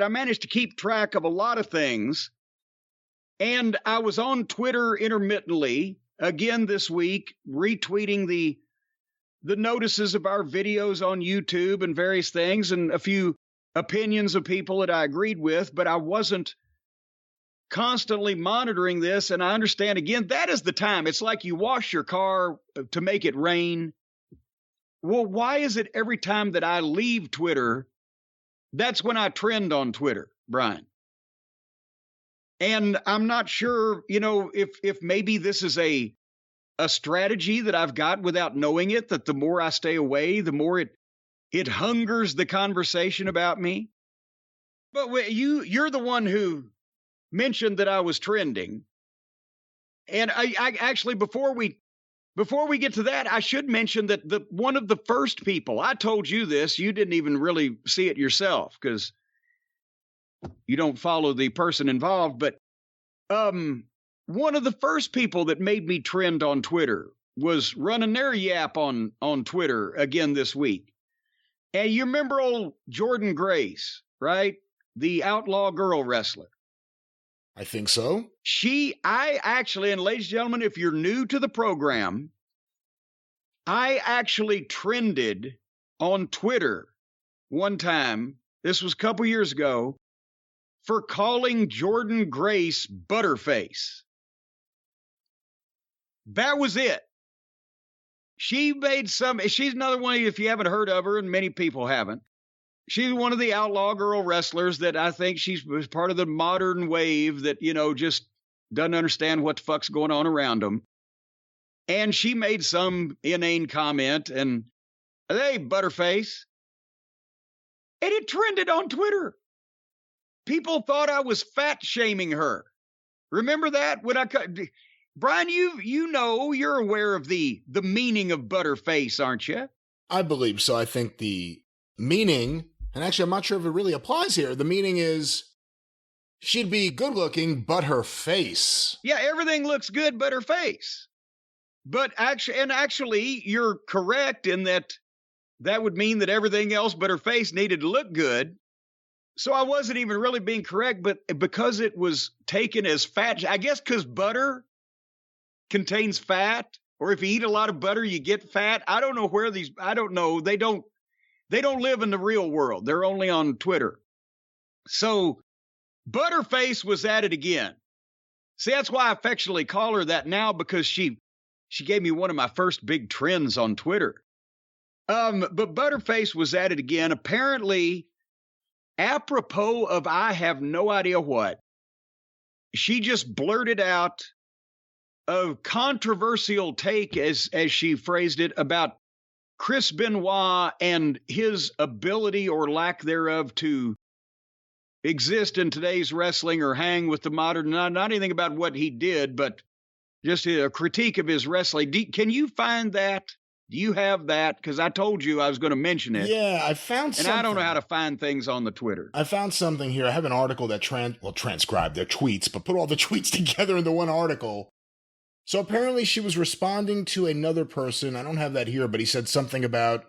I managed to keep track of a lot of things. And I was on Twitter intermittently again this week, retweeting the notices of our videos on YouTube and various things, and a few opinions of people that I agreed with, but I wasn't constantly monitoring this. And I understand, again, that is the time. It's like you wash your car to make it rain. Well, why is it every time that I leave Twitter, that's when I trend on Twitter, Brian? And I'm not sure, if maybe this is a strategy that I've got without knowing it, that the more I stay away, the more it hungers the conversation about me. But you're the one who mentioned that I was trending. And I actually, before we get to that, I should mention that one of the first people, I told you this, you didn't even really see it yourself because you don't follow the person involved, but one of the first people that made me trend on Twitter was running their yap on Twitter again this week. And you remember old Jordan Grace, right? The outlaw girl wrestler. I think so. I actually, and ladies and gentlemen, if you're new to the program, I actually trended on Twitter one time, this was a couple years ago, for calling Jordan Grace Butterface. That was it. She's another one, if you haven't heard of her, and many people haven't, she's one of the outlaw girl wrestlers that I think she's part of the modern wave that, just doesn't understand what the fuck's going on around them. And she made some inane comment and, hey, Butterface. And it trended on Twitter. People thought I was fat shaming her. Remember that? Brian, you're aware of the meaning of Butterface, aren't you? I believe so. I think the meaning, and actually I'm not sure if it really applies here, the meaning is she'd be good looking, but her face. Yeah, everything looks good but her face. But actually, you're correct in that would mean that everything else but her face needed to look good. So I wasn't even really being correct, but because it was taken as fat, I guess because butter contains fat, or if you eat a lot of butter, you get fat. I don't know. They don't live in the real world. They're only on Twitter. So Butterface was at it again. See, that's why I affectionately call her that now, because she gave me one of my first big trends on Twitter. But Butterface was at it again. Apparently, apropos of I have no idea what, she just blurted out a controversial take, as she phrased it, about Chris Benoit and his ability or lack thereof to exist in today's wrestling or hang with the modern, not anything about what he did, but just a critique of his wrestling. Can you find that? Do you have that? Because I told you I was going to mention it. Yeah, I found something. And I don't know how to find things on the Twitter. I found something here. I have an article that transcribed their tweets, but put all the tweets together into one article. So apparently she was responding to another person. I don't have that here, but he said something about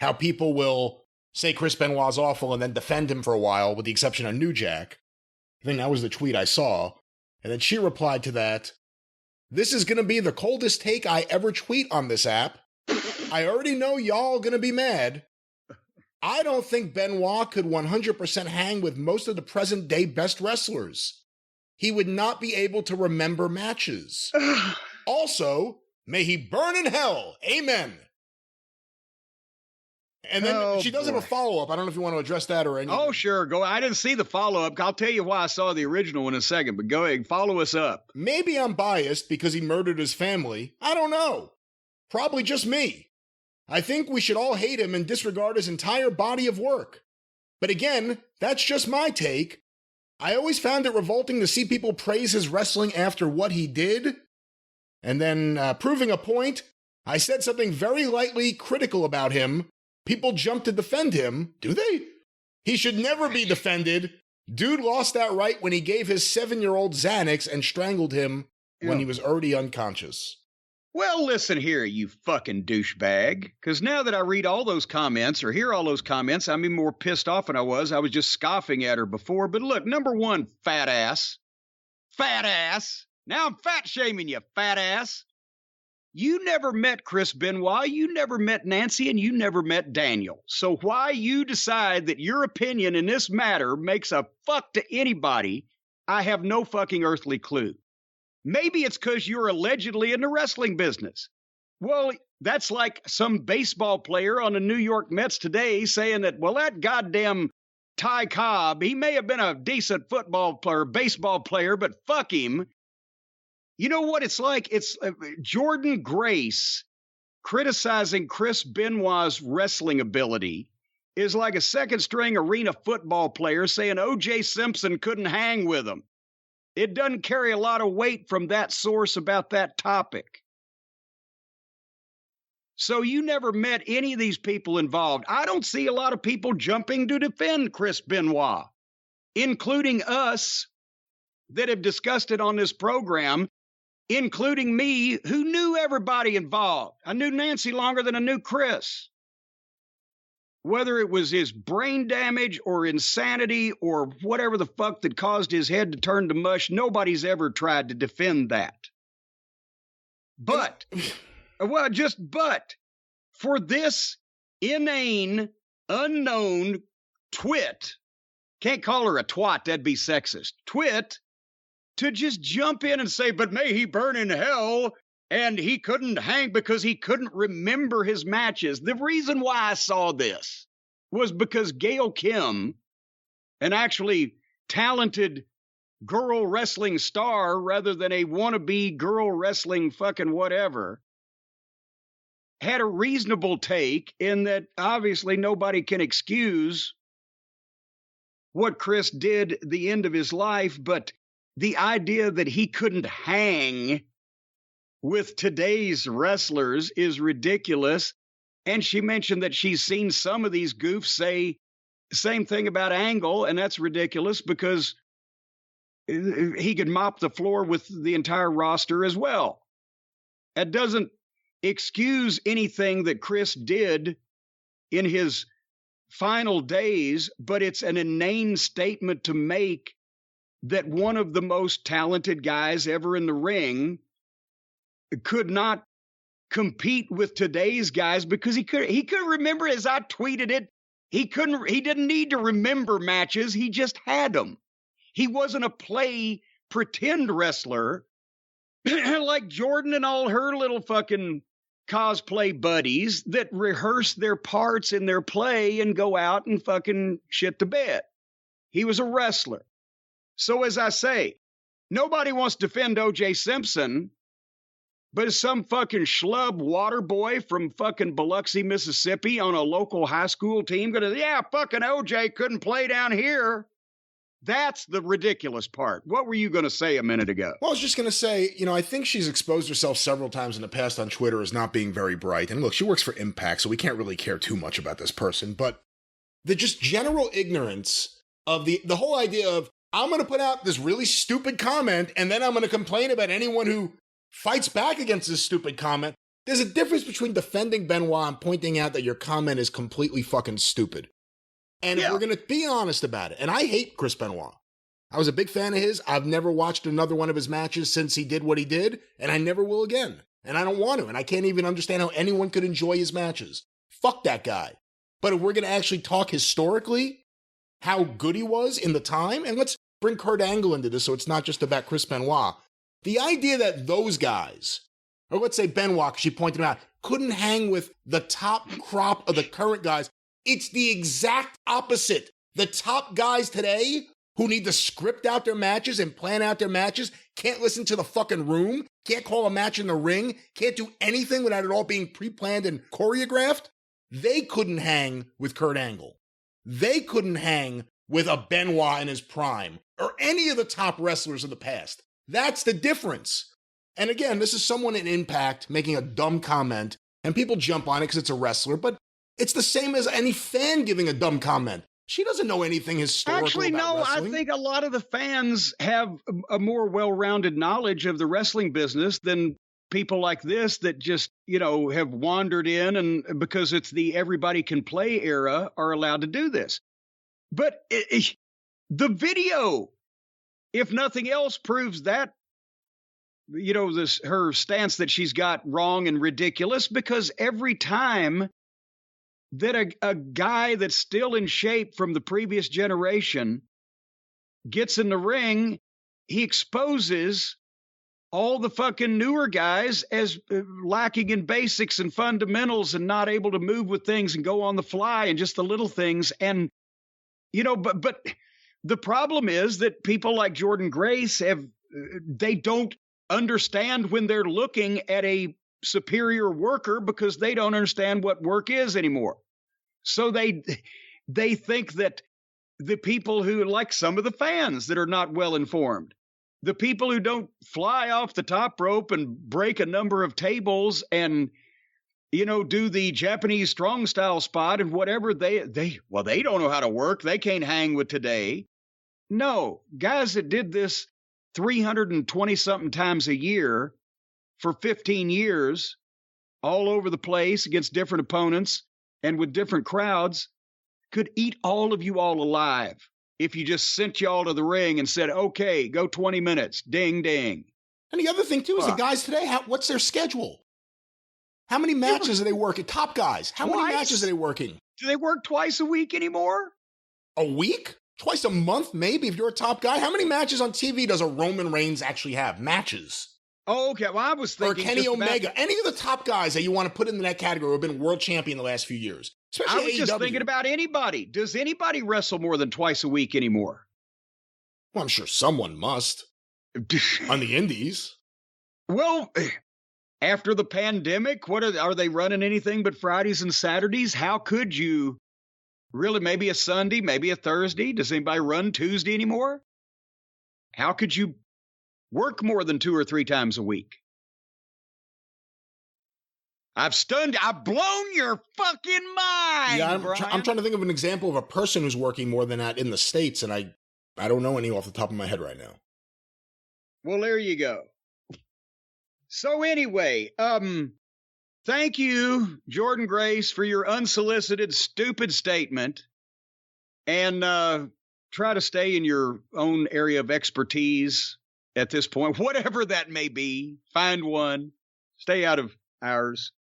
how people will say Chris Benoit's awful and then defend him for a while, with the exception of New Jack. I think that was the tweet I saw. And then she replied to that, "This is going to be the coldest take I ever tweet on this app. I already know y'all going to be mad. I don't think Benoit could 100% hang with most of the present day best wrestlers. He would not be able to remember matches. Also, may he burn in hell. Amen." And then she does have a follow-up. I don't know if you want to address that or anything. Oh, sure. Go. I didn't see the follow-up. I'll tell you why I saw the original in a second, but go ahead. Follow us up. Maybe I'm biased because he murdered his family. I don't know. Probably just me. I think we should all hate him and disregard his entire body of work. But again, that's just my take. I always found it revolting to see people praise his wrestling after what he did. And then, proving a point, I said something very lightly critical about him. People jump to defend him. Do they? He should never be defended. Dude lost that right when he gave his 7-year-old Xanax and strangled him when he was already unconscious. Well, listen here, you fucking douchebag. Because now that I read all those comments or hear all those comments, I'm even more pissed off than I was. I was just scoffing at her before. But look, number one, fat ass. Fat ass. Now I'm fat shaming you, fat ass. You never met Chris Benoit, you never met Nancy, and you never met Daniel. So why you decide that your opinion in this matter makes a fuck to anybody, I have no fucking earthly clue. Maybe it's because you're allegedly in the wrestling business. Well, that's like some baseball player on the New York Mets today saying that, well, that goddamn Ty Cobb, he may have been a decent football player, baseball player, but fuck him. You know what it's like? It's Jordan Grace criticizing Chris Benoit's wrestling ability is like a second-string arena football player saying O.J. Simpson couldn't hang with him. It doesn't carry a lot of weight from that source about that topic. So you never met any of these people involved. I don't see a lot of people jumping to defend Chris Benoit, including us that have discussed it on this program, including me, who knew everybody involved. I knew Nancy longer than I knew Chris. Whether it was his brain damage or insanity or whatever the fuck that caused his head to turn to mush, nobody's ever tried to defend that. But, but, for this inane, unknown twit, can't call her a twat, that'd be sexist, twit, to just jump in and say, but may he burn in hell, and he couldn't hang because he couldn't remember his matches. The reason why I saw this was because Gail Kim, an actually talented girl wrestling star rather than a wannabe girl wrestling fucking whatever, had a reasonable take in that obviously nobody can excuse what Chris did at the end of his life, but the idea that he couldn't hang with today's wrestlers is ridiculous. And she mentioned that she's seen some of these goofs say the same thing about Angle, and that's ridiculous because he could mop the floor with the entire roster as well. That doesn't excuse anything that Chris did in his final days, but it's an inane statement to make that one of the most talented guys ever in the ring could not compete with today's guys because he couldn't remember, as I tweeted it, he didn't need to remember matches, he just had them. He wasn't a pretend wrestler like Jordan and all her little fucking cosplay buddies that rehearse their parts in their play and go out and fucking shit the bed. He was a wrestler. So as I say, nobody wants to defend O.J. Simpson, but is some fucking schlub water boy from fucking Biloxi, Mississippi on a local high school team going to, yeah, fucking O.J. couldn't play down here. That's the ridiculous part. What were you going to say a minute ago? Well, I was just going to say, I think she's exposed herself several times in the past on Twitter as not being very bright. And look, she works for Impact, so we can't really care too much about this person. But the just general ignorance of the whole idea of, I'm going to put out this really stupid comment, and then I'm going to complain about anyone who fights back against this stupid comment. There's a difference between defending Benoit and pointing out that your comment is completely fucking stupid. And if we're going to be honest about it, and I hate Chris Benoit. I was a big fan of his. I've never watched another one of his matches since he did what he did, and I never will again. And I don't want to, and I can't even understand how anyone could enjoy his matches. Fuck that guy. But if we're going to actually talk historically, how good he was in the time, and let's bring Kurt Angle into this so it's not just about Chris Benoit. The idea that those guys, or let's say Benoit, she pointed out, couldn't hang with the top crop of the current guys. It's the exact opposite. The top guys today who need to script out their matches and plan out their matches can't listen to the fucking room, can't call a match in the ring, can't do anything without it all being pre-planned and choreographed. They couldn't hang with Kurt Angle. They couldn't hang with a Benoit in his prime or any of the top wrestlers of the past. That's the difference. And again, this is someone in Impact making a dumb comment, and people jump on it because it's a wrestler, but it's the same as any fan giving a dumb comment. She doesn't know anything historical Actually, about no, wrestling. I think a lot of the fans have a more well-rounded knowledge of the wrestling business than people like this that just, have wandered in, and because it's the everybody can play era, are allowed to do this. But the video, if nothing else, proves that, her stance that she's got wrong and ridiculous, because every time that a guy that's still in shape from the previous generation gets in the ring, he exposes all the fucking newer guys as lacking in basics and fundamentals and not able to move with things and go on the fly and just the little things. And, but the problem is that people like Jordan Grace they don't understand when they're looking at a superior worker, because they don't understand what work is anymore. So they think that the people who, like some of the fans that are not well informed, the people who don't fly off the top rope and break a number of tables and, do the Japanese strong style spot and whatever, they don't know how to work. They can't hang with today. No, guys that did this 320 something times a year for 15 years, all over the place against different opponents and with different crowds, could eat all of you all alive if you just sent y'all to the ring and said, okay, go 20 minutes, ding, ding. And the other thing, too, is the guys today, what's their schedule? How many matches are they working? Top guys, how many matches are they working? Do they work twice a week anymore? A week? Twice a month, maybe, if you're a top guy? How many matches on TV does a Roman Reigns actually have? Matches. Oh, okay. Well, I was thinking. Or Kenny Omega. Any of the top guys that you want to put into that category who have been world champion the last few years. Especially I was just thinking about anybody. Does anybody wrestle more than twice a week anymore? Well, I'm sure someone must. On the indies. Well, after the pandemic, are they running anything but Fridays and Saturdays? How could you really? Maybe a Sunday, maybe a Thursday. Does anybody run Tuesday anymore? How could you work more than 2 or 3 times a week? I've blown your fucking mind. Yeah, I'm trying to think of an example of a person who's working more than that in the States, and I don't know any off the top of my head right now. Well, there you go. So anyway, thank you, Jordan Grace, for your unsolicited, stupid statement. And try to stay in your own area of expertise at this point, whatever that may be. Find one. Stay out of ours.